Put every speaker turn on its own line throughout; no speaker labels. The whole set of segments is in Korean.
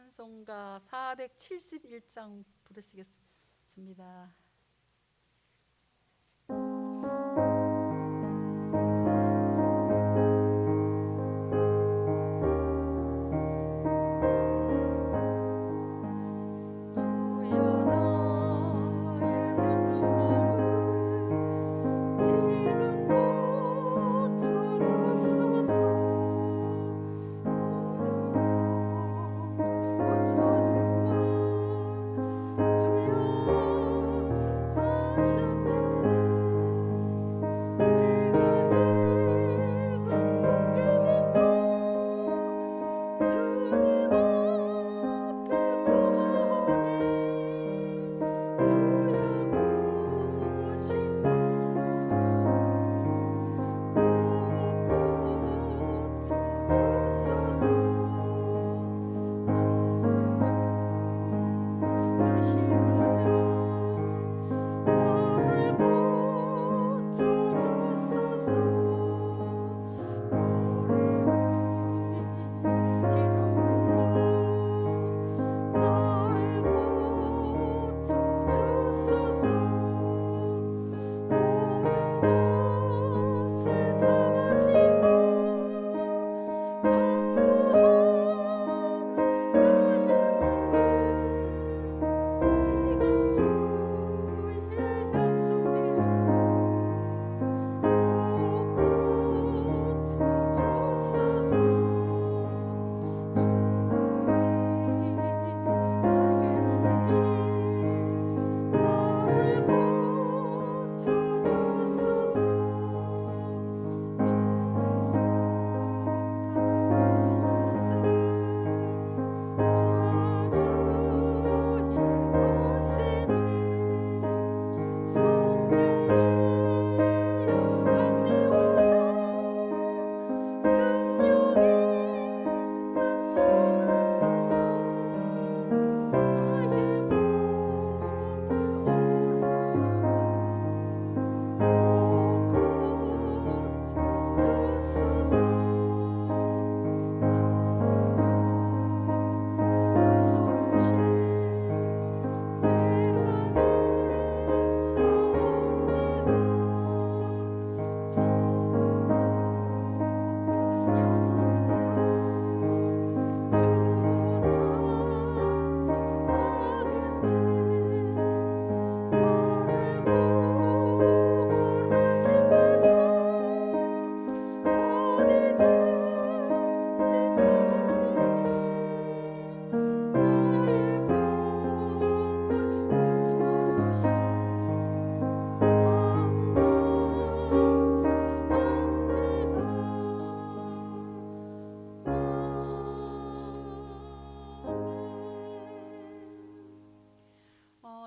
찬송가 471장 부르시겠습니다.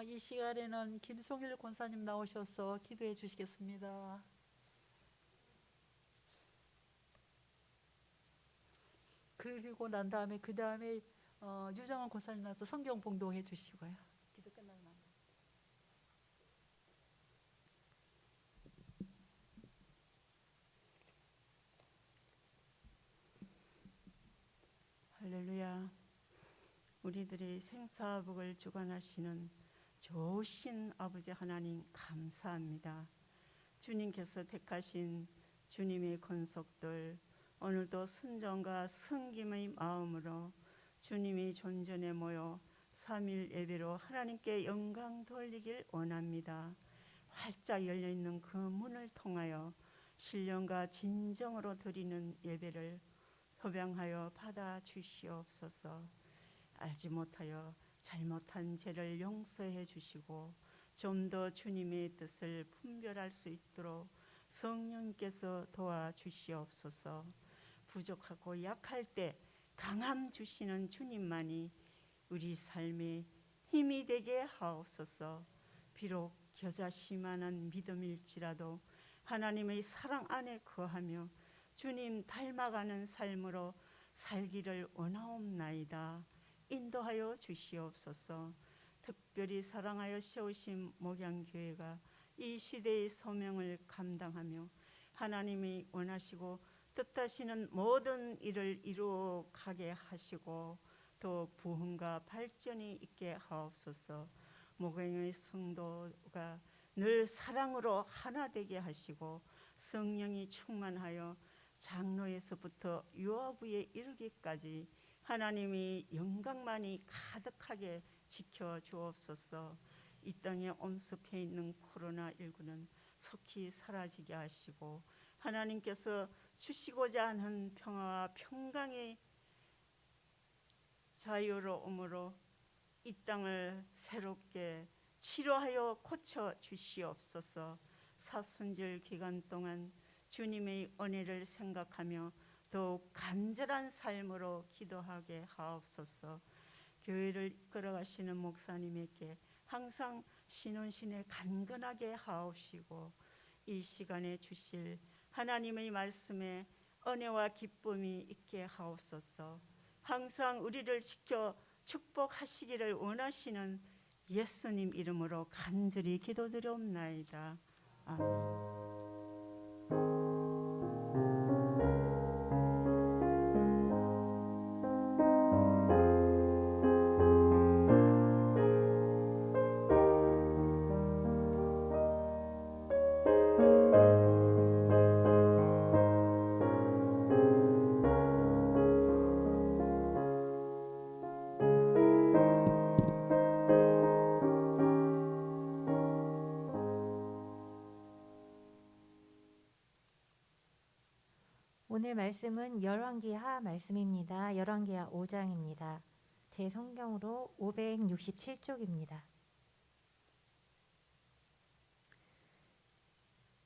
이 시간에는 김송일 권사님 나오셔서 기도해 주시겠습니다. 그리고 난 다음에 유정원 권사님 나와서 성경 봉독해 주시고요. 기도 끝나면
할렐루야. 우리들의 생사복을 주관하시는 좋으신 아버지 하나님 감사합니다. 주님께서 택하신 주님의 권속들, 오늘도 순종과 섬김의 마음으로 주님의 존전에 모여 3일 예배로 하나님께 영광 돌리길 원합니다. 활짝 열려있는 그 문을 통하여 신령과 진정으로 드리는 예배를 협양하여 받아 주시옵소서. 알지 못하여 잘못한 죄를 용서해 주시고 좀 더 주님의 뜻을 분별할 수 있도록 성령께서 도와주시옵소서. 부족하고 약할 때 강함 주시는 주님만이 우리 삶에 힘이 되게 하옵소서. 비록 겨자씨만한 믿음일지라도 하나님의 사랑 안에 거하며 주님 닮아가는 삶으로 살기를 원하옵나이다. 인도하여 주시옵소서. 특별히 사랑하여 세우신 목양교회가 이 시대의 소명을 감당하며 하나님이 원하시고 뜻하시는 모든 일을 이루어 가게 하시고 더욱 부흥과 발전이 있게 하옵소서. 목양의 성도가 늘 사랑으로 하나 되게 하시고 성령이 충만하여 장로에서부터 유아부에 이르기까지 하나님이 영광만이 가득하게 지켜 주옵소서. 이 땅에 엄습해 있는 코로나19는 속히 사라지게 하시고 하나님께서 주시고자 하는 평화와 평강의 자유로움으로 이 땅을 새롭게 치료하여 고쳐 주시옵소서. 사순절 기간 동안 주님의 은혜를 생각하며 더욱 간절한 삶으로 기도하게 하옵소서. 교회를 이끌어가시는 목사님에게 항상 신혼신에 간근하게 하옵시고 이 시간에 주실 하나님의 말씀에 은혜와 기쁨이 있게 하옵소서. 항상 우리를 지켜 축복하시기를 원하시는 예수님 이름으로 간절히 기도드리옵나이다. 아멘.
오늘 말씀은 열왕기하 말씀입니다. 열왕기하 5장입니다. 제 성경으로 567쪽입니다.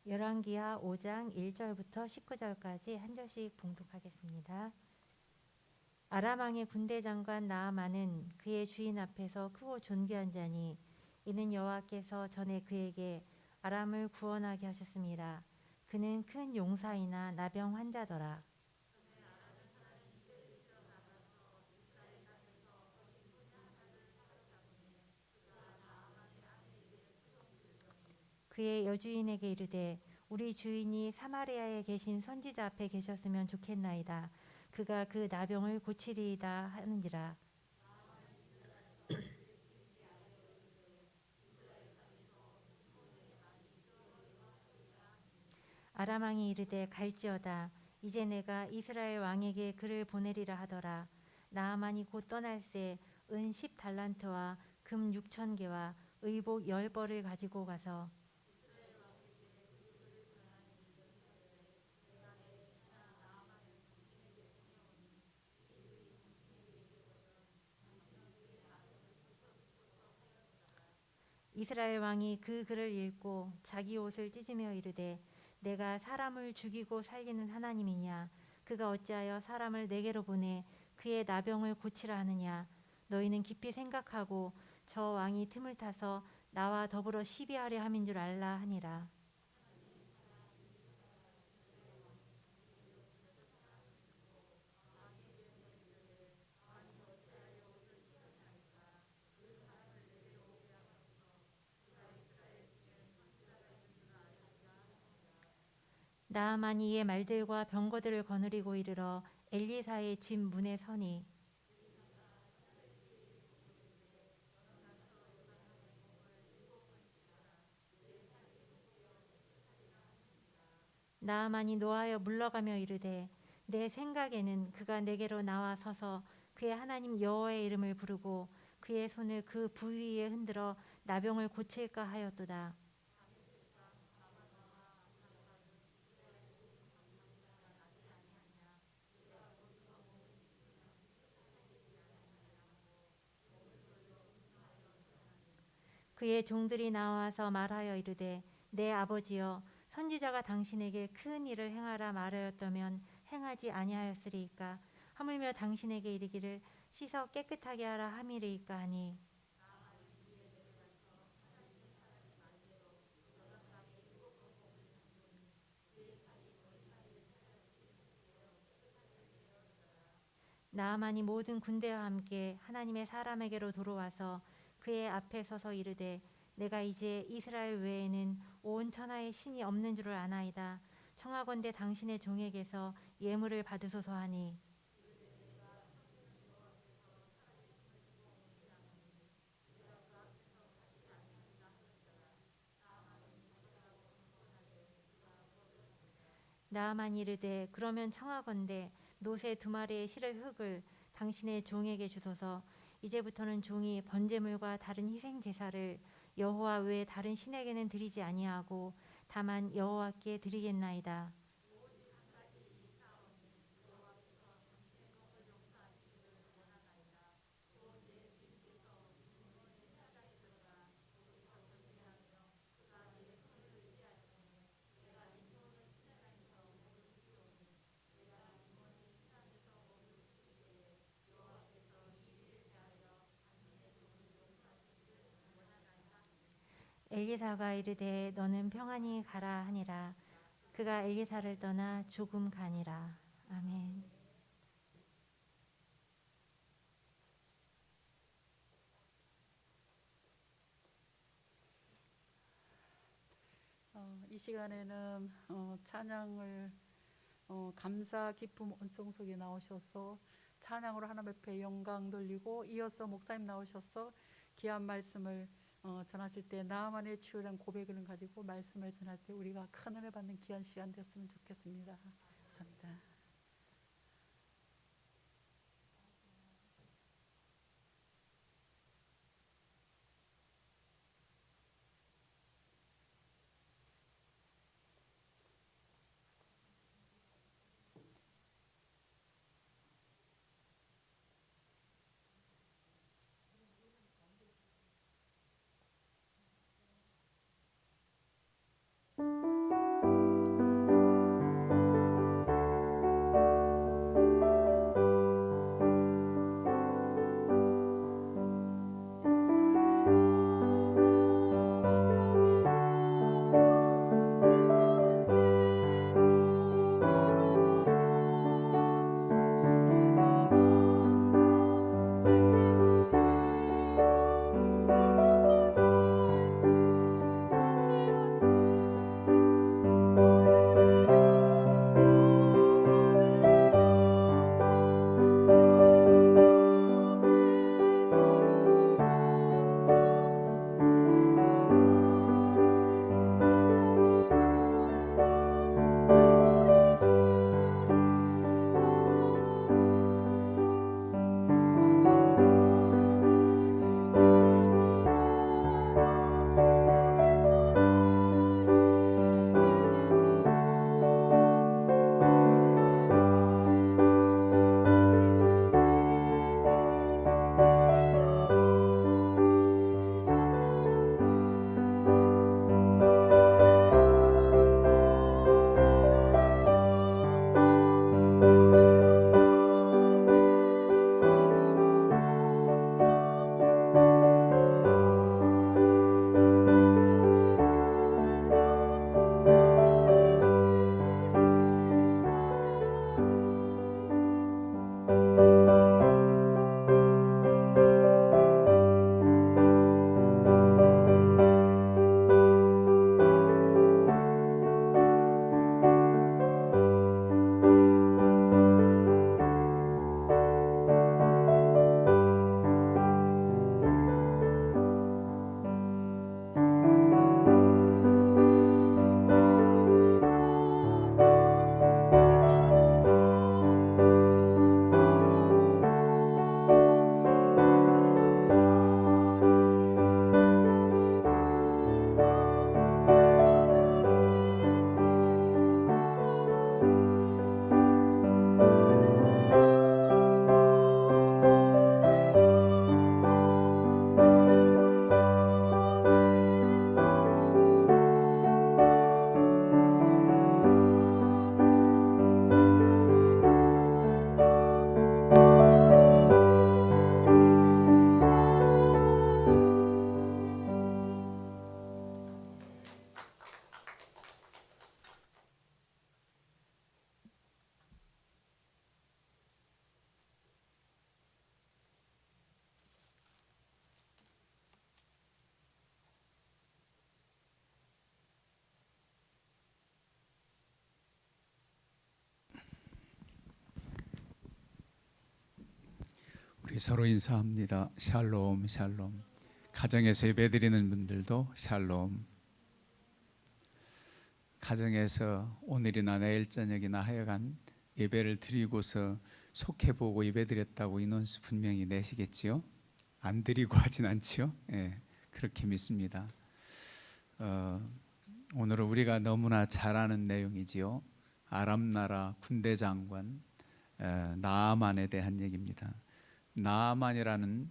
열왕기하 5장 1절부터 19절까지 한 절씩 봉독하겠습니다. 아람 왕의 군대 장관 나아만은 그의 주인 앞에서 크고 존귀한 자니 이는 여호와께서 전에 그에게 아람을 구원하게 하셨습니다. 그는 큰 용사이나 나병 환자더라. 그의 여주인에게 이르되 우리 주인이 사마리아에 계신 선지자 앞에 계셨으면 좋겠나이다. 그가 그 나병을 고치리이다 하는지라. 아람 왕이 이르되 갈지어다. 이제 내가 이스라엘 왕에게 그를 보내리라 하더라. 나아만이 곧 떠날새 은 10달란트와 금 6,000개와 의복 10벌을 가지고 가서 이스라엘 왕이 그 글을 읽고 자기 옷을 찢으며 이르되 내가 사람을 죽이고 살리는 하나님이냐. 그가 어찌하여 사람을 내게로 보내 그의 나병을 고치라 하느냐. 너희는 깊이 생각하고 저 왕이 틈을 타서 나와 더불어 시비하려 함인 줄 알라 하니라. 나아만이 이의 말들과 병거들을 거느리고 이르러 엘리사의 집 문에 서니 나아만이 노하여 물러가며 이르되 내 생각에는 그가 내게로 나와 서서 그의 하나님 여호와의 이름을 부르고 그의 손을 그 부위에 흔들어 나병을 고칠까 하였도다. 그의 종들이 나와서 말하여 이르되 내 아버지여 선지자가 당신에게 큰 일을 행하라 말하였다면 행하지 아니하였으리이까. 하물며 당신에게 이르기를 씻어 깨끗하게 하라 함이리이까 하니 나아만이 모든 군대와 함께 하나님의 사람에게로 돌아와서 그의 앞에 서서 이르되 내가 이제 이스라엘 외에는 온 천하에 신이 없는 줄을 아나이다. 청하건대 당신의 종에게서 예물을 받으소서 하니 나아만이 이르되 그러면 청하건대 노새 2마리의 실을 흙을 당신의 종에게 주소서. 이제부터는 종이 번제물과 다른 희생 제사를 여호와 외에 다른 신에게는 드리지 아니하고 다만 여호와께 드리겠나이다. 엘리사가 이르되 너는 평안히 가라 하니라. 그가 엘리사를 떠나 조금 가니라. 아멘.
이 시간에는 찬양을 감사 기쁨 온성 속에 나오셔서 찬양으로 하나님 앞에 영광 돌리고, 이어서 목사님 나오셔서 귀한 말씀을 전하실 때 나만의 치유란 고백을 가지고 말씀을 전할 때 우리가 큰 은혜 받는 귀한 시간 됐으면 좋겠습니다. 감사합니다.
우리 서로 인사합니다. 샬롬 샬롬. 가정에서 예배드리는 분들도 샬롬. 가정에서 오늘이나 내일 저녁이나 하여간 예배를 드리고서 속해보고 예배드렸다고 인원수 분명히 내시겠지요? 안 드리고 하진 않지요? 예, 그렇게 믿습니다. 오늘은 우리가 너무나 잘 아는 내용이지요. 아람 나라 군대 장관 나아만에 대한 얘기입니다. 나아만이라는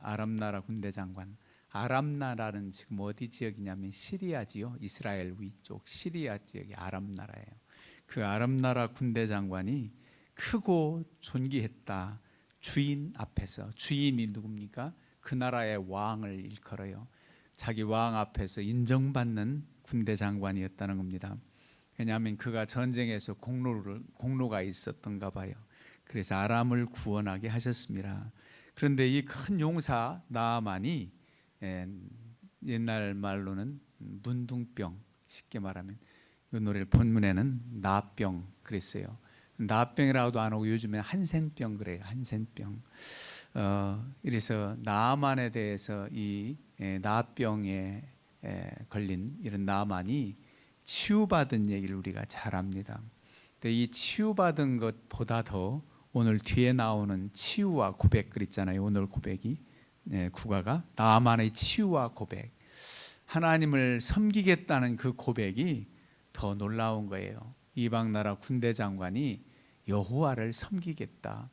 아람 나라 군대 장관. 아람 나라는 지금 어디 지역이냐면 시리아지요. 이스라엘 위쪽 시리아 지역이 아람 나라예요. 그 아람 나라 군대 장관이 크고 존귀했다. 주인 앞에서. 주인이 누굽니까? 그 나라의 왕을 일컬어요. 자기 왕 앞에서 인정받는 군대 장관이었다는 겁니다. 왜냐하면 그가 전쟁에서 공로가 있었던가 봐요. 그래서 아람을 구원하게 하셨습니다. 그런데 이 큰 용사 나아만이 옛날 말로는 문둥병, 쉽게 말하면 이 노래 본문에는 나병 그랬어요. 나병이라고도 안 하고 요즘에 한센병 그래요. 한센병. 이래서 나아만에 대해서 이 나병에 걸린 이런 나아만이 치유받은 얘기를 우리가 잘 압니다. 근데 이 치유받은 것보다 더 오늘 뒤에 나오는 치유와 고백 그랬잖아요. 오늘 고백이 국가가 나아만의 치유와 고백, 하나님을 섬기겠다는 그 고백이 더 놀라운 거예요. 이방 나라 군대 장관이 여호와를 섬기겠다.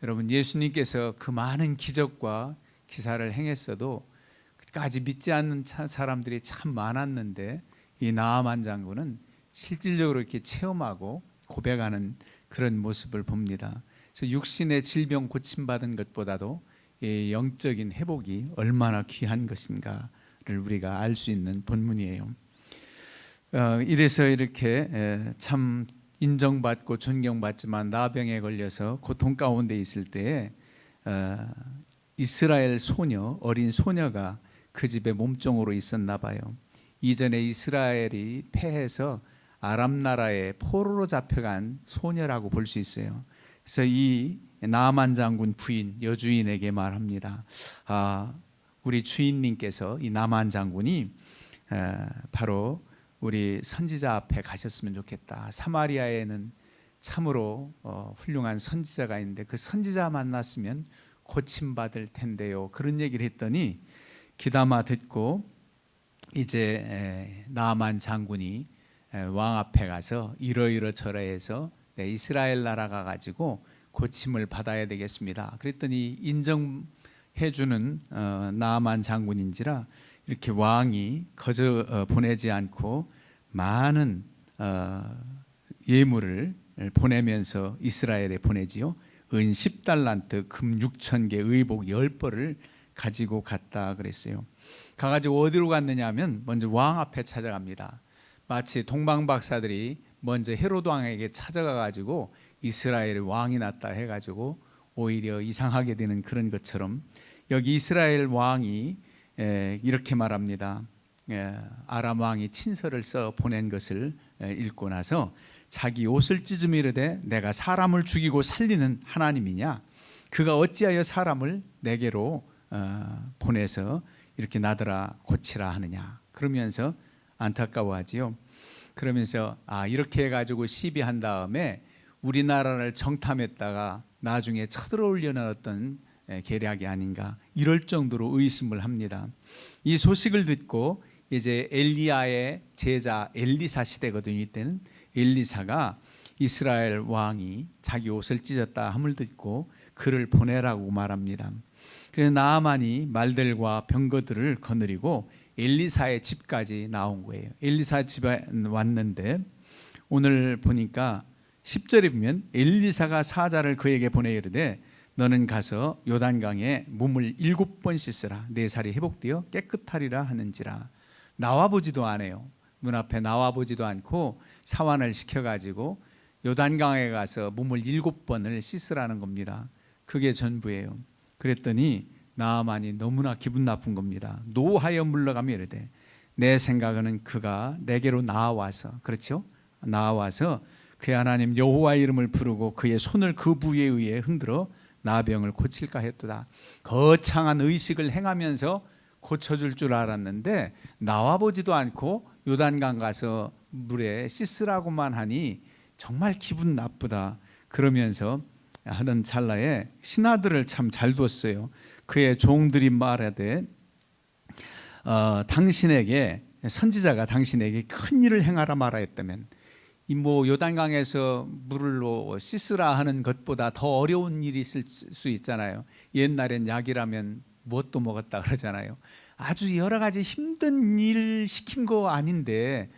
여러분, 예수님께서 그 많은 기적과 기사를 행했어도 끝까지 믿지 않는 사람들이 참 많았는데 이 나아만 장군은 실질적으로 이렇게 체험하고 고백하는 그런 모습을 봅니다. 그래서 육신의 질병 고침받은 것보다도 이 영적인 회복이 얼마나 귀한 것인가를 우리가 알 수 있는 본문이에요. 이래서 이렇게 참 인정받고 존경받지만 나병에 걸려서 고통 가운데 있을 때에 이스라엘 소녀, 어린 소녀가 그 집에 몸종으로 있었나 봐요. 이전에 이스라엘이 패해서 아람 나라의 포로로 잡혀간 소녀라고 볼 수 있어요. 그래서 이 나아만 장군 부인 여주인에게 말합니다. 우리 주인님께서 이 나아만 장군이 바로 우리 선지자 앞에 가셨으면 좋겠다. 사마리아에는 참으로 훌륭한 선지자가 있는데 그 선지자 만났으면 고침받을 텐데요. 그런 얘기를 했더니 귀담아 듣고 이제 나아만 장군이 왕 앞에 가서 이러이러저러해서 이스라엘 나라가 가지고 고침을 받아야 되겠습니다. 그랬더니 인정해주는 나아만 장군인지라 이렇게 왕이 거저 보내지 않고 많은 예물을 보내면서 이스라엘에 보내지요. 은 10달란트, 금 6,000개, 의복 10벌을 가지고 갔다 그랬어요. 가가지고 어디로 갔느냐 하면 먼저 왕 앞에 찾아갑니다. 마치 동방박사들이 먼저 헤로드 왕에게 찾아가가지고 이스라엘의 왕이 났다 해가지고 오히려 이상하게 되는 그런 것처럼 여기 이스라엘 왕이 이렇게 말합니다. 아람 왕이 친서를 써 보낸 것을 읽고 나서 자기 옷을 찢으며 이르되 내가 사람을 죽이고 살리는 하나님이냐? 그가 어찌하여 사람을 내게로 보내서 이렇게 나더라 고치라 하느냐? 그러면서 안타까워하지요. 그러면서 이렇게 해가지고 시비한 다음에 우리나라를 정탐했다가 나중에 쳐들어오려는 어떤 계략이 아닌가 이럴 정도로 의심을 합니다. 이 소식을 듣고 이제 엘리야의 제자 엘리사 시대거든요. 이때는 엘리사가 이스라엘 왕이 자기 옷을 찢었다 함을 듣고 그를 보내라고 말합니다. 그래서 나아만이 말들과 병거들을 거느리고 엘리사의 집까지 나온 거예요. 엘리사 집에 왔는데 오늘 보니까 10절에 보면 엘리사가 사자를 그에게 보내 이르되 너는 가서 요단강에 몸을 7번 씻으라 내 살이 회복되어 깨끗하리라 하는지라. 나와보지도 않아요. 눈앞에 나와보지도 않고 사환을 시켜가지고 요단강에 가서 몸을 7번을 씻으라는 겁니다. 그게 전부예요. 그랬더니 나아만이 너무나 기분 나쁜 겁니다. 노하여 물러가며 이르되 내 생각에는 그가 내게로 나와서 그렇죠? 나와서 그의 하나님 여호와의 이름을 부르고 그의 손을 그 부위에 의해 흔들어 나병을 고칠까 했도다. 거창한 의식을 행하면서 고쳐줄 줄 알았는데 나와보지도 않고 요단강 가서 물에 씻으라고만 하니 정말 기분 나쁘다 그러면서 하는 찰나에 신하들을 참 잘 뒀어요. 그의 종들이 말하되 당신에게 선지자가 당신에게 큰 일을 행하라 말하 했다면 이 뭐 요단강에서 물로 씻으라 하는 것보다 더 어려운 일이 있을 수 있잖아요. 옛날엔 약이라면 무엇도 먹었다 그러잖아요. 아주 여러 가지 힘든 일 시킨 거 아닌데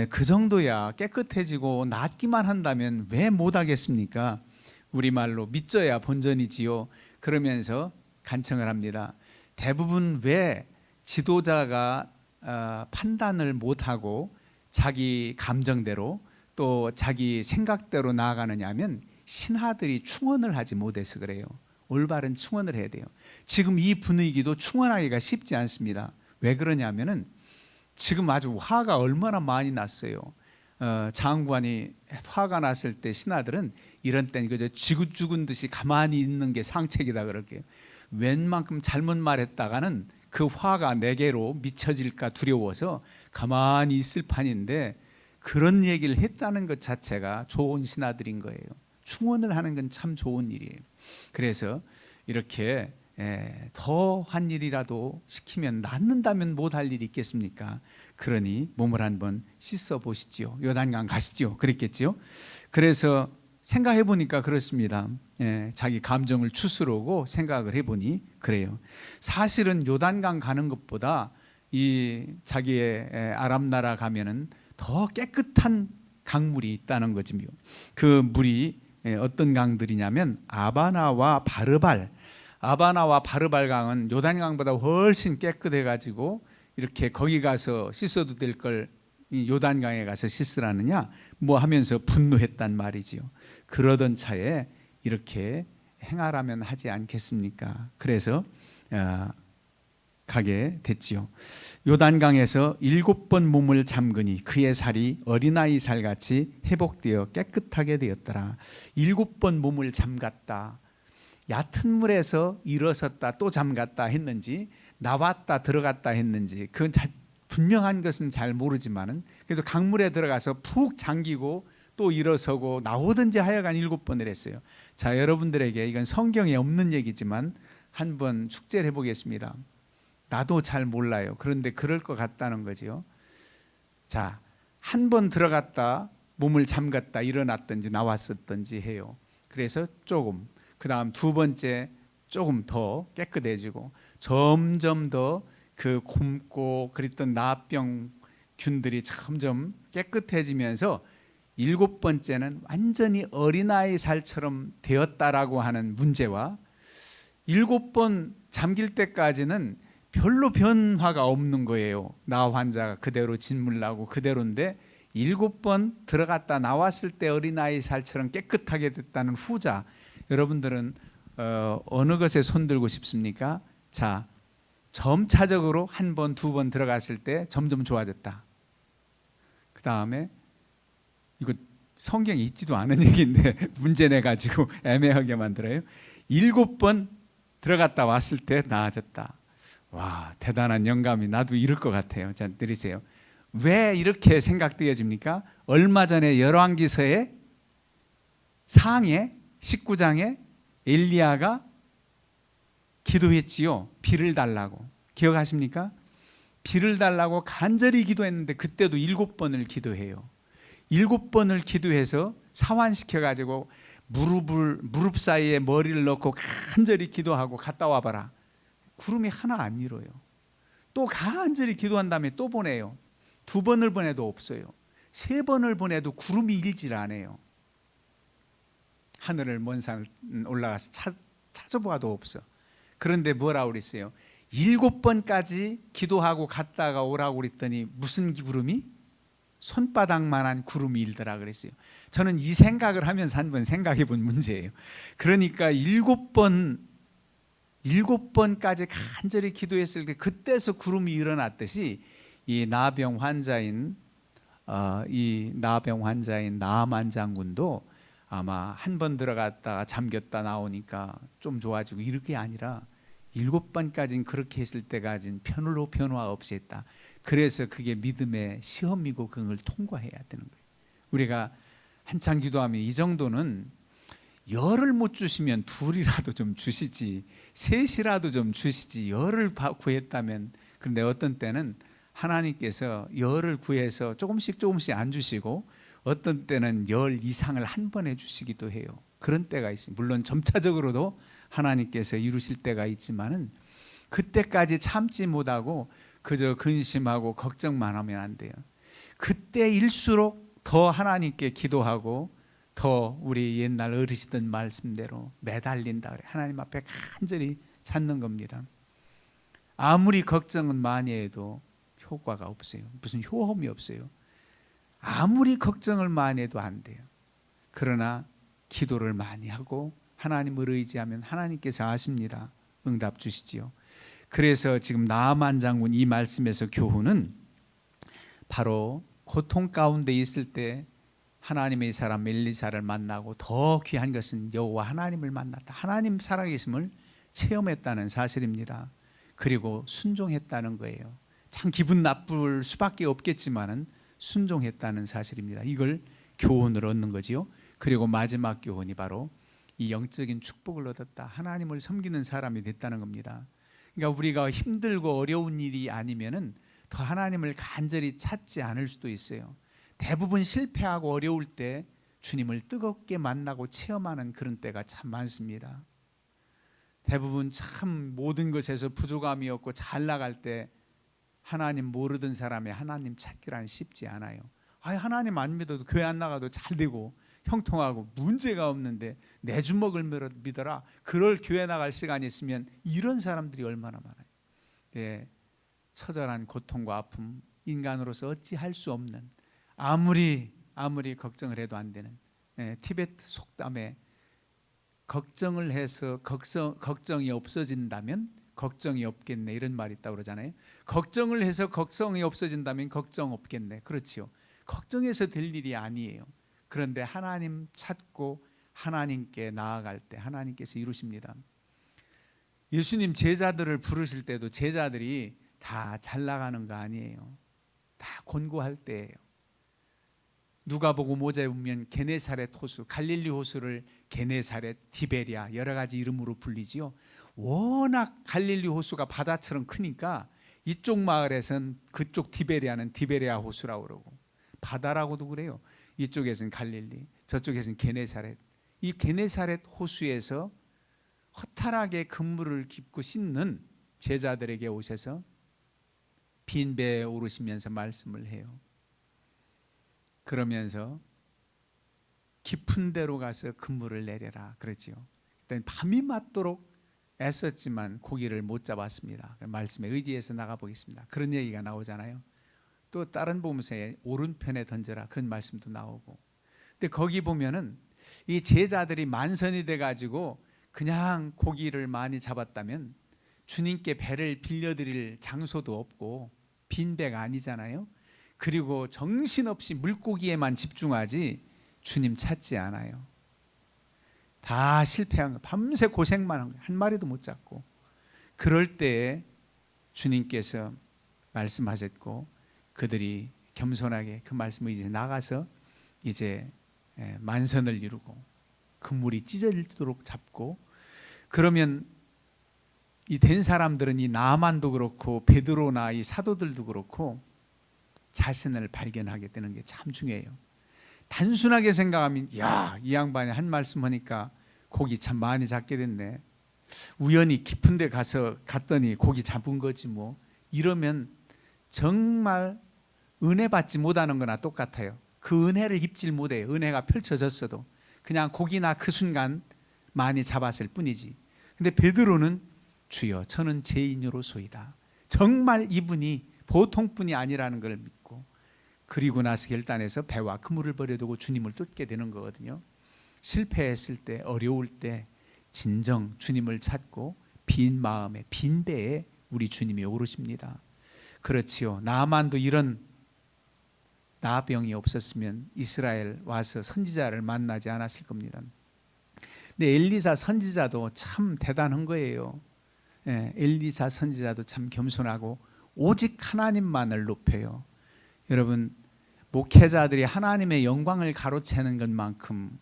그 정도야 깨끗해지고 낫기만 한다면 왜 못하겠습니까? 우리말로 믿져야 본전이지요. 그러면서 간청을 합니다. 대부분 왜 지도자가 판단을 못하고 자기 감정대로 또 자기 생각대로 나아가느냐 하면 신하들이 충원을 하지 못해서 그래요. 올바른 충원을 해야 돼요. 지금 이 분위기도 충원하기가 쉽지 않습니다. 왜 그러냐면은 지금 아주 화가 얼마나 많이 났어요. 장관이 화가 났을 때 신하들은 이런 때는 그저 쥐고 죽은 듯이 가만히 있는 게 상책이다 그럴게요. 웬만큼 잘못 말했다가는 그 화가 내게로 미쳐질까 두려워서 가만히 있을 판인데 그런 얘기를 했다는 것 자체가 좋은 신하들인 거예요. 충원을 하는 건 참 좋은 일이에요. 그래서 이렇게 더한 일이라도 시키면 낫는다면 못할 일이 있겠습니까? 그러니 몸을 한번 씻어 보시지요. 요단강 가시지요. 그랬겠지요. 그래서 생각해 보니까 그렇습니다. 자기 감정을 추스르고 생각을 해보니 그래요. 사실은 요단강 가는 것보다 이 자기의 아람 나라 가면은 더 깨끗한 강물이 있다는 거지요. 그 물이 어떤 강들이냐면 아바나와 바르발. 아바나와 바르발 강은 요단강보다 훨씬 깨끗해 가지고 이렇게 거기 가서 씻어도 될 걸 요단강에 가서 씻으라느냐 뭐 하면서 분노했단 말이지요. 그러던 차에 이렇게 행하라면 하지 않겠습니까? 그래서 가게 됐지요. 요단강에서 7번 몸을 잠그니 그의 살이 어린아이 살같이 회복되어 깨끗하게 되었더라. 7번 몸을 잠갔다. 얕은 물에서 일어섰다 또 잠갔다 했는지 나왔다 들어갔다 했는지 그건 잘 분명한 것은 잘 모르지만은 그래도 강물에 들어가서 푹 잠기고 또 일어서고 나오든지 하여간 7번을 했어요. 자, 여러분들에게 이건 성경에 없는 얘기지만 한번 숙제를 해보겠습니다. 나도 잘 몰라요. 그런데 그럴 것 같다는 거지요. 자, 한 번 들어갔다 몸을 잠갔다 일어났든지 나왔었든지 해요. 그래서 조금 그 다음 두 번째 조금 더 깨끗해지고 점점 더 그 곰고 그랬던 나병균들이 점점 깨끗해지면서 7번째는 완전히 어린아이 살처럼 되었다라고 하는 문제와 7번 잠길 때까지는 별로 변화가 없는 거예요. 나 환자가 그대로 진물 나고 그대로인데 7번 들어갔다 나왔을 때 어린아이 살처럼 깨끗하게 됐다는 후자, 여러분들은 어느 것에 손들고 싶습니까? 자, 점차적으로 한 번, 두 번 들어갔을 때 점점 좋아졌다. 그 다음에 이거 성경에 있지도 않은 얘기인데 문제 내가지고 애매하게 만들어요. 7번 들어갔다 왔을 때 나아졌다. 와, 대단한 영감이 나도 이럴 것 같아요. 자, 들으세요. 왜 이렇게 생각되어집니까? 얼마 전에 열왕기서의 상에 19장에 엘리야가 기도했지요. 비를 달라고. 기억하십니까? 비를 달라고 간절히 기도했는데 그때도 7번을 기도해요. 7번을 기도해서 사환시켜 가지고 무릎 사이에 머리를 넣고 간절히 기도하고 갔다 와봐라. 구름이 하나 안 일어요. 또 간절히 기도한 다음에 또 보내요. 2번을 보내도 없어요. 3번을 보내도 구름이 일질 않아요. 하늘을 먼 산을 올라가서 찾아봐도 없어. 그런데 뭐라고 그랬어요? 7번까지 기도하고 갔다가 오라고 그랬더니 무슨 구름이? 손바닥만한 구름이 일더라 그랬어요. 저는 이 생각을 하면서 한번 생각해 본 문제예요. 그러니까 7번까지 간절히 기도했을 때 그때서 구름이 일어났듯이 이 나병 환자인 나아만 장군도 아마 한 번 들어갔다가 잠겼다 나오니까 좀 좋아지고 이렇게 아니라 7번까지는 그렇게 했을 때까지는 별로 변화 없이 했다. 그래서 그게 믿음의 시험이고 그걸 통과해야 되는 거예요. 우리가 한참 기도하면 이 정도는 열을 못 주시면 둘이라도 좀 주시지, 셋이라도 좀 주시지. 열을 구했다면. 그런데 어떤 때는 하나님께서 열을 구해서 조금씩 안 주시고 어떤 때는 열 이상을 한 번에 주시기도 해요. 그런 때가 있어요. 물론 점차적으로도 하나님께서 이루실 때가 있지만은 그때까지 참지 못하고 그저 근심하고 걱정만 하면 안 돼요. 그때일수록 더 하나님께 기도하고 더 우리 옛날 어르시던 말씀대로 매달린다 그래. 하나님 앞에 간절히 찾는 겁니다. 아무리 걱정은 많이 해도 효과가 없어요. 무슨 효험이 없어요. 아무리 걱정을 많이 해도 안 돼요. 그러나 기도를 많이 하고 하나님을 의지하면 하나님께서 아십니다. 응답 주시지요. 그래서 지금 나아만 장군 이 말씀에서 교훈은 바로 고통 가운데 있을 때 하나님의 사람 엘리사를 만나고 더 귀한 것은 여호와 하나님을 만났다. 하나님 살아계심을 체험했다는 사실입니다. 그리고 순종했다는 거예요. 참 기분 나쁠 수밖에 없겠지만은 순종했다는 사실입니다. 이걸 교훈을 얻는 거지요. 그리고 마지막 교훈이 바로 이 영적인 축복을 얻었다. 하나님을 섬기는 사람이 됐다는 겁니다. 그러니까 우리가 힘들고 어려운 일이 아니면은 더 하나님을 간절히 찾지 않을 수도 있어요. 대부분 실패하고 어려울 때 주님을 뜨겁게 만나고 체험하는 그런 때가 참 많습니다. 대부분 참 모든 것에서 부족함이 없고 잘 나갈 때 하나님 모르던 사람의 하나님 찾기란 쉽지 않아요. 하나님 안 믿어도 교회 안 나가도 잘 되고 형통하고 문제가 없는데 내 주먹을 믿어라. 그럴 교회 나갈 시간이 있으면 이런 사람들이 얼마나 많아요. 예, 처절한 고통과 아픔, 인간으로서 어찌할 수 없는, 아무리 걱정을 해도 안 되는, 티베트 속담에 걱정을 해서 걱정이 없어진다면 걱정이 없겠네 이런 말이 있다고 그러잖아요. 걱정을 해서 걱정이 없어진다면 걱정 없겠네. 그렇지요. 걱정해서 될 일이 아니에요. 그런데 하나님 찾고 하나님께 나아갈 때 하나님께서 이루십니다. 예수님 제자들을 부르실 때도 제자들이 다 잘 나가는 거 아니에요. 다 곤고할 때예요. 누가복음 5장에 보면 게네사렛 호수, 갈릴리 호수를 게네사렛, 디베랴 여러 가지 이름으로 불리지요. 워낙 갈릴리 호수가 바다처럼 크니까 이쪽 마을에선 그쪽 디베랴는 디베랴 호수라고 그러고 바다라고도 그래요. 이쪽에서는 갈릴리, 저쪽에서는 게네사렛. 이 게네사렛 호수에서 허탈하게 그물을 깁고 씻는 제자들에게 오셔서 빈 배에 오르시면서 말씀을 해요. 그러면서 깊은 데로 가서 그물을 내려라 그러지요. 일단 밤이 맞도록 애썼지만 고기를 못 잡았습니다. 말씀에 의지해서 나가보겠습니다. 그런 얘기가 나오잖아요. 또 다른 복음서에 오른편에 던져라 그런 말씀도 나오고. 근데 거기 보면은 이 제자들이 만선이 돼가지고 그냥 고기를 많이 잡았다면 주님께 배를 빌려드릴 장소도 없고 빈 배가 아니잖아요. 그리고 정신없이 물고기에만 집중하지 주님 찾지 않아요. 다 실패한 거, 밤새 고생만 한 거예요. 한 마리도 못 잡고. 그럴 때에 주님께서 말씀하셨고 그들이 겸손하게 그 말씀을 이제 나가서 이제 만선을 이루고 그물이 찢어지도록 잡고, 그러면 이 된 사람들은 이 나만도 그렇고 베드로나 이 사도들도 그렇고 자신을 발견하게 되는 게 참 중요해요. 단순하게 생각하면 야, 이 양반이 한 말씀 하니까 고기 참 많이 잡게 됐네. 우연히 깊은 데 갔더니 고기 잡은 거지 뭐. 이러면 정말 은혜 받지 못하는 거나 똑같아요. 그 은혜를 입질 못해요. 은혜가 펼쳐졌어도 그냥 고기나 그 순간 많이 잡았을 뿐이지. 근데 베드로는 주여 저는 죄인으로소이다. 정말 이분이 보통 분이 아니라는 걸 믿고 그리고 나서 결단해서 배와 그물을 버려두고 주님을 쫓게 되는 거거든요. 실패했을 때, 어려울 때 진정 주님을 찾고 빈 마음에, 빈 배에 우리 주님이 오르십니다. 그렇지요. 나만도 이런 나병이 없었으면 이스라엘 와서 선지자를 만나지 않았을 겁니다. 근데 엘리사 선지자도 참 대단한 거예요. 엘리사 선지자도 참 겸손하고 오직 하나님만을 높여요. 여러분, 목회자들이 하나님의 영광을 가로채는 것만큼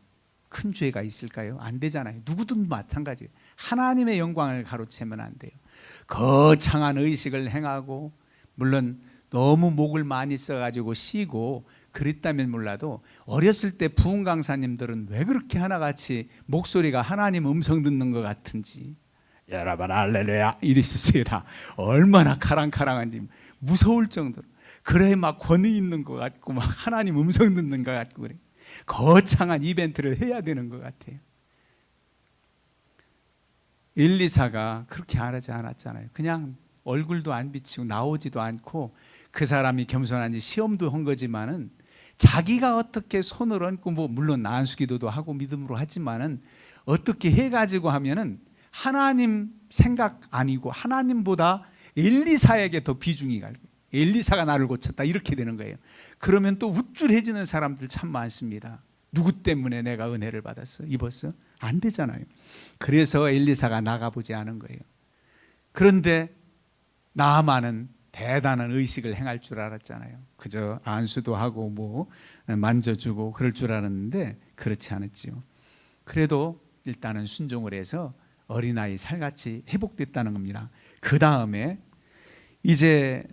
큰 죄가 있을까요? 안 되잖아요. 누구든 마찬가지예요. 하나님의 영광을 가로채면 안 돼요. 거창한 의식을 행하고, 물론 너무 목을 많이 써가지고 쉬고 그랬다면 몰라도, 어렸을 때 부흥 강사님들은 왜 그렇게 하나같이 목소리가 하나님 음성 듣는 것 같은지, 여러분 할렐루야 이랬었어요. 다 얼마나 카랑카랑한지 무서울 정도로. 그래 막 권위 있는 것 같고 막 하나님 음성 듣는 것 같고 그래. 거창한 이벤트를 해야 되는 것 같아요. 엘리사가 그렇게 하지 않았잖아요. 그냥 얼굴도 안 비치고 나오지도 않고, 그 사람이 겸손한지 시험도 한 거지만은 자기가 어떻게 손을 얹고, 뭐 물론 안수기도도 하고 믿음으로 하지만은 어떻게 해가지고 하면은 하나님 생각 아니고 하나님보다 엘리사에게 더 비중이 가고, 엘리사가 나를 고쳤다 이렇게 되는 거예요. 그러면 또 우쭐해지는 사람들 참 많습니다. 누구 때문에 내가 은혜를 받았어? 입었어? 안 되잖아요. 그래서 엘리사가 나가보지 않은 거예요. 그런데 나아만은 대단한 의식을 행할 줄 알았잖아요. 그저 안수도 하고 뭐 만져주고 그럴 줄 알았는데 그렇지 않았지요. 그래도 일단은 순종을 해서 어린아이 살같이 회복됐다는 겁니다. 그 다음에 이제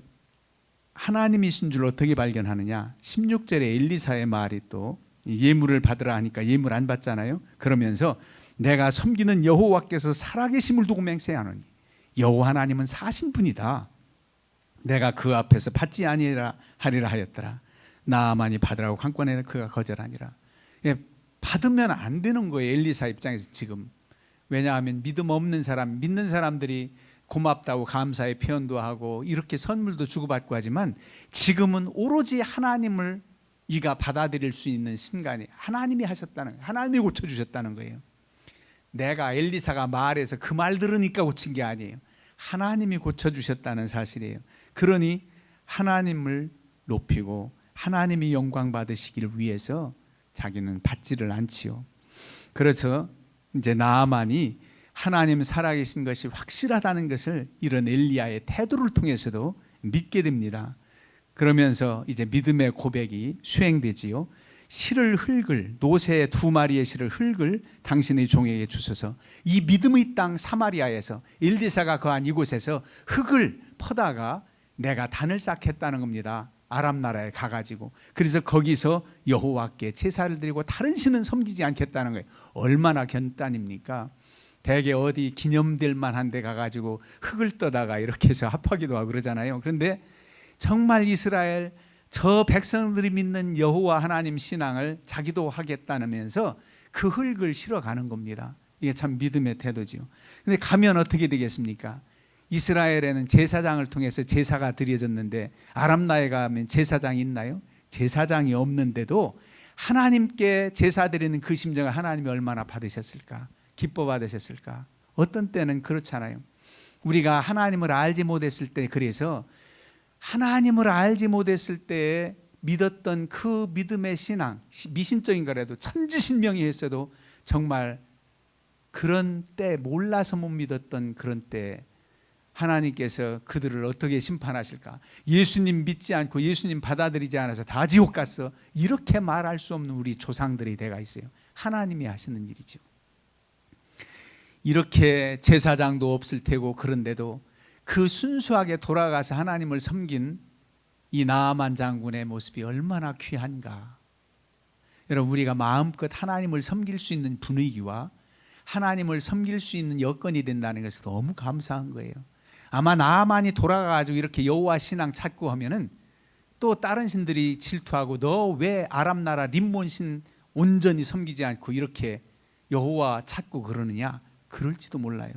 하나님이신 줄 어떻게 발견하느냐? 16절에 엘리사의 말이 또 예물을 받으라 하니까 예물 안 받잖아요. 그러면서 내가 섬기는 여호와께서 살아계심을 두고 맹세하노니 여호와 하나님은 사신 분이다. 내가 그 앞에서 받지 아니하리라 하였더라. 나아만이 받으라고 관건에 그가 거절하니라. 예, 받으면 안 되는 거예요. 엘리사 입장에서 지금. 왜냐하면 믿음 없는 사람, 믿는 사람들이 고맙다고 감사의 표현도 하고 이렇게 선물도 주고받고 하지만, 지금은 오로지 하나님을 이가 받아들일 수 있는 순간이 하나님이 하셨다는 거예요. 하나님이 고쳐주셨다는 거예요. 내가 엘리사가 말해서 그 말 들으니까 고친 게 아니에요. 하나님이 고쳐주셨다는 사실이에요. 그러니 하나님을 높이고 하나님이 영광 받으시기를 위해서 자기는 받지를 않지요. 그래서 이제 나아만이 하나님 살아계신 것이 확실하다는 것을 이런 엘리야의 태도를 통해서도 믿게 됩니다. 그러면서 이제 믿음의 고백이 수행되지요. 실을 흙을, 노새의 2마리의 실을 흙을 당신의 종에게 주소서. 이 믿음의 땅 사마리아에서 엘리사가 거한 이곳에서 흙을 퍼다가 내가 단을 쌓겠다는 겁니다. 아람 나라에 가가지고. 그래서 거기서 여호와께 제사를 드리고 다른 신은 섬기지 않겠다는 거예요. 얼마나 견단입니까? 대개 어디 기념될 만한 데 가가지고 흙을 떠다가 이렇게 해서 합하기도 하고 그러잖아요. 그런데 정말 이스라엘 저 백성들이 믿는 여호와 하나님 신앙을 자기도 하겠다면서 그 흙을 실어가는 겁니다. 이게 참 믿음의 태도지요. 근데 가면 어떻게 되겠습니까? 이스라엘에는 제사장을 통해서 제사가 드려졌는데 아람 나라에 가면 제사장이 있나요? 제사장이 없는데도 하나님께 제사 드리는 그 심정을 하나님이 얼마나 받으셨을까? 기뻐 받으셨을까? 어떤 때는 그렇잖아요. 우리가 하나님을 알지 못했을 때, 그래서 하나님을 알지 못했을 때 믿었던 그 믿음의 신앙, 미신적인 거라도 천지신명이 했어도 정말 그런 때, 몰라서 못 믿었던 그런 때 하나님께서 그들을 어떻게 심판하실까? 예수님 믿지 않고 예수님 받아들이지 않아서 다 지옥 갔어. 이렇게 말할 수 없는 우리 조상들이 대가 있어요. 하나님이 하시는 일이죠. 이렇게 제사장도 없을 테고 그런데도 그 순수하게 돌아가서 하나님을 섬긴 이 나아만 장군의 모습이 얼마나 귀한가. 여러분, 우리가 마음껏 하나님을 섬길 수 있는 분위기와 하나님을 섬길 수 있는 여건이 된다는 것이 너무 감사한 거예요. 아마 나아만이 돌아가가지고 이렇게 여호와 신앙 찾고 하면은 또 다른 신들이 질투하고 너 왜 아람 나라 림몬 신 온전히 섬기지 않고 이렇게 여호와 찾고 그러느냐, 그럴지도 몰라요.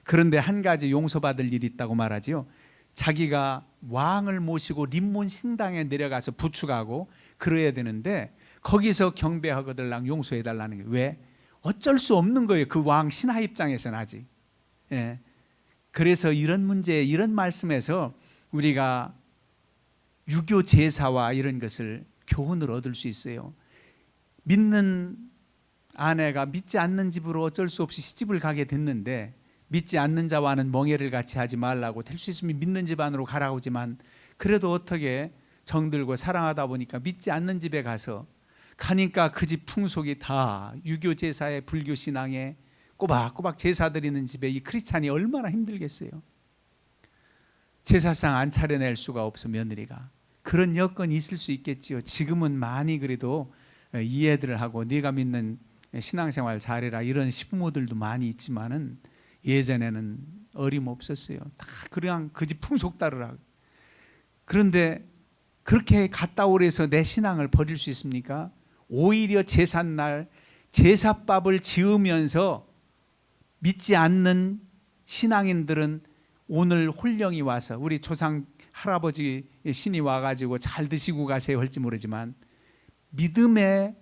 그런데 한 가지 용서받을 일이 있다고 말하지요. 자기가 왕을 모시고 림몬 신당에 내려가서 부축하고 그래야 되는데 거기서 경배하거들랑 용서해달라는 게 왜? 어쩔 수 없는 거예요. 그 왕 신하 입장에서는 아직. 예. 그래서 이런 문제, 이런 말씀에서 우리가 유교 제사와 이런 것을 교훈을 얻을 수 있어요. 믿는 아내가 믿지 않는 집으로 어쩔 수 없이 시집을 가게 됐는데 믿지 않는 자와는 멍에를 같이 하지 말라고, 될 수 있으면 믿는 집 안으로 가라고 하지만 그래도 어떻게 정들고 사랑하다 보니까 믿지 않는 집에 가니까 그 집 풍속이 다 유교 제사에 불교 신앙에 꼬박꼬박 제사 드리는 집에 이 크리스찬이 얼마나 힘들겠어요. 제사상 안 차려낼 수가 없어 며느리가. 그런 여건이 있을 수 있겠지요. 지금은 많이 그래도 이해들을 하고 네가 믿는 신앙생활 잘해라 이런 시부모들도 많이 있지만은 예전에는 어림없었어요. 다 그냥 그 집 풍속 따르라. 그런데 그렇게 갔다 오래서 내 신앙을 버릴 수 있습니까? 오히려 제삿날 제사밥을 지으면서 믿지 않는 신앙인들은 오늘 홀령이 와서 우리 조상 할아버지 신이 와가지고 잘 드시고 가세요 할지 모르지만 믿음의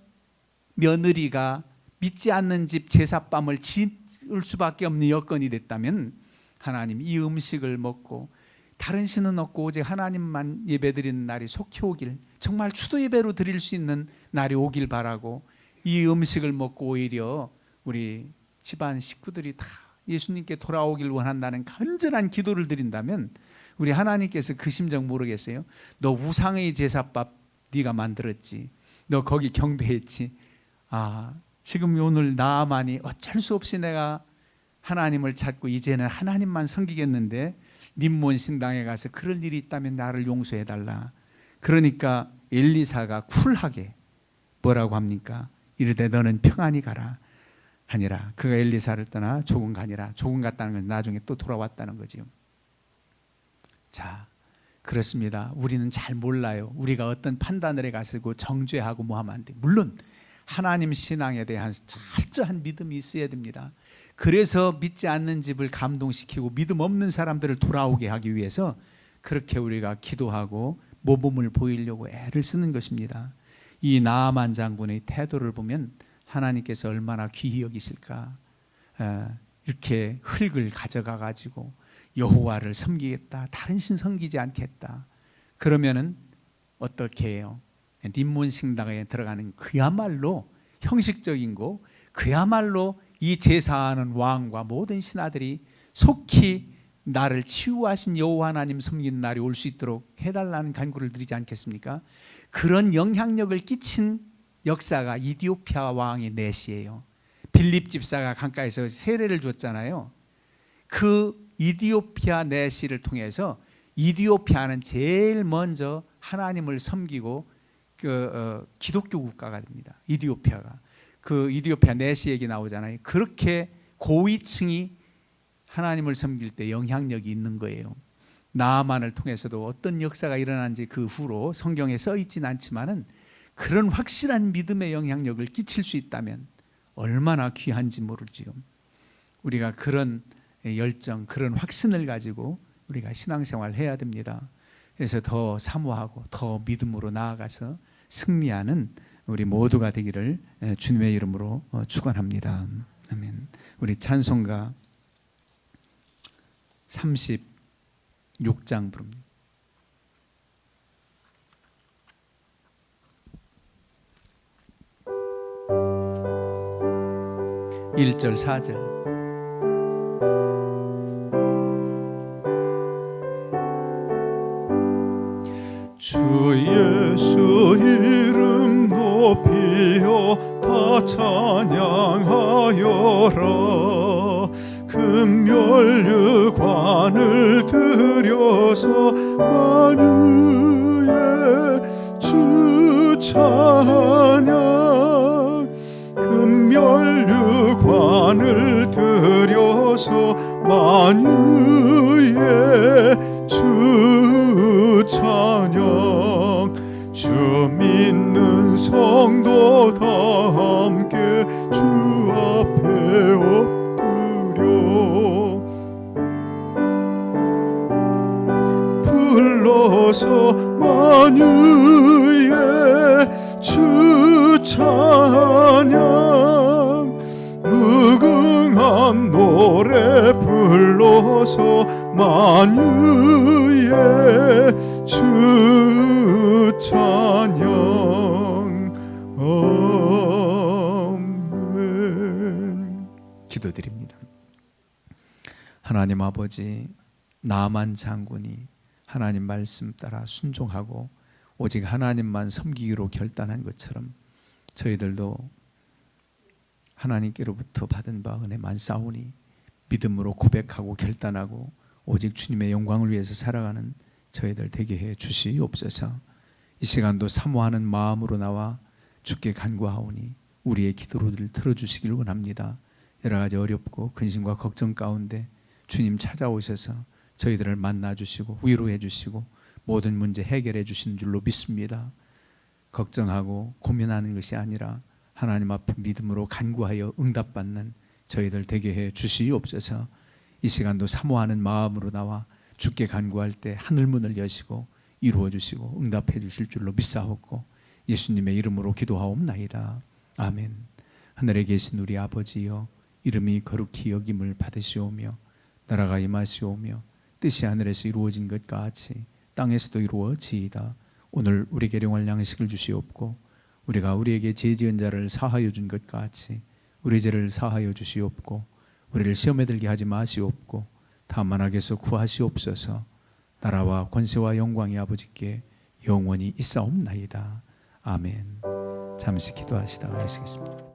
며느리가 믿지 않는 집 제사밥을 지을 수밖에 없는 여건이 됐다면 하나님 이 음식을 먹고 다른 신은 없고 오직 하나님만 예배드리는 날이 속히 오길, 정말 추도 예배로 드릴 수 있는 날이 오길 바라고 이 음식을 먹고 오히려 우리 집안 식구들이 다 예수님께 돌아오길 원한다는 간절한 기도를 드린다면 우리 하나님께서 그 심정 모르겠어요? 너 우상의 제사밥 네가 만들었지, 너 거기 경배했지, 지금 오늘 나만이 어쩔 수 없이 내가 하나님을 찾고 이제는 하나님만 섬기겠는데 림몬 신당에 가서 그럴 일이 있다면 나를 용서해달라. 그러니까 엘리사가 쿨하게 뭐라고 합니까? 이르되 너는 평안히 가라 하니라. 그가 엘리사를 떠나 조금 가니라. 조금 갔다는 건 나중에 또 돌아왔다는 거지요. 자, 그렇습니다. 우리는 잘 몰라요. 우리가 어떤 판단을 해가지고 정죄하고 뭐 하면 안 돼. 물론 하나님 신앙에 대한 철저한 믿음이 있어야 됩니다. 그래서 믿지 않는 집을 감동시키고 믿음 없는 사람들을 돌아오게 하기 위해서 그렇게 우리가 기도하고 모범을 보이려고 애를 쓰는 것입니다. 이 나아만 장군의 태도를 보면 하나님께서 얼마나 귀히 여기실까. 이렇게 흙을 가져가 가지고 여호와를 섬기겠다, 다른 신 섬기지 않겠다. 그러면은 어떻게 해요? 림몬 신당에 들어가는 그야말로 형식적인 거, 그야말로 이 제사하는 왕과 모든 신하들이 속히 나를 치유하신 여호와 하나님 섬기는 날이 올 수 있도록 해달라는 간구를 드리지 않겠습니까? 그런 영향력을 끼친 역사가 이디오피아 왕의 내시예요. 빌립 집사가 강가에서 세례를 줬잖아요. 그 이디오피아 내시를 통해서 이디오피아는 제일 먼저 하나님을 섬기고 기독교 국가가 됩니다. 이디오피아가. 그 이디오피아 내시 얘기 나오잖아요. 그렇게 고위층이 하나님을 섬길 때 영향력이 있는 거예요. 나아만을 통해서도 어떤 역사가 일어난지 그 후로 성경에 써 있지는 않지만은 그런 확실한 믿음의 영향력을 끼칠 수 있다면 얼마나 귀한지 모르지요. 우리가 그런 열정, 그런 확신을 가지고 우리가 신앙생활을 해야 됩니다. 그래서 더 사모하고 더 믿음으로 나아가서 승리하는 우리 모두가 되기를 주님의 이름으로 축원합니다. 아멘. 우리 찬송가 36장 부릅니다. 1절 4절.
주 예수 이름 높이어 다 찬양하여라. 금멸류관을 들여서 만유의 주 찬양. 금멸류관을 들여서 만유의 주 찬양. 주 믿는 성도 다 함께 주 앞에 엎드려 불러서 만유의 주 찬양. 무궁한 노래 불러서 만유의 주 찬양. 아멘.
기도드립니다. 하나님 아버지, 나만 장군이 하나님 말씀 따라 순종하고 오직 하나님만 섬기기로 결단한 것처럼 저희들도 하나님께로부터 받은 바 은혜 많사오니 믿음으로 고백하고 결단하고 오직 주님의 영광을 위해서 살아가는 저희들 되게 해 주시옵소서. 이 시간도 사모하는 마음으로 나와 주께 간구하오니 우리의 기도를 들어주시길 원합니다. 여러 가지 어렵고 근심과 걱정 가운데 주님 찾아오셔서 저희들을 만나주시고 위로해 주시고 모든 문제 해결해 주시는 줄로 믿습니다. 걱정하고 고민하는 것이 아니라 하나님 앞에 믿음으로 간구하여 응답받는 저희들 되게 해 주시옵소서. 이 시간도 사모하는 마음으로 나와 주께 간구할 때 하늘문을 여시고 이루어 주시고 응답해 주실 줄로 믿사옵고 예수님의 이름으로 기도하옵나이다. 아멘. 하늘에 계신 우리 아버지여, 이름이 거룩히 여김을 받으시오며 나라가 임하시오며 뜻이 하늘에서 이루어진 것 같이 땅에서도 이루어지이다. 오늘 우리에게 일용할 양식을 주시옵고 우리가 우리에게 죄 지은 자를 사하여 준 것 같이 우리 죄를 사하여 주시옵고 우리를 시험에 들게 하지 마시옵고 다만 악에서 구하시옵소서. 나라와 권세와 영광이 아버지께 영원히 있사옵나이다. 아멘. 잠시 기도하시다가 하시겠습니다.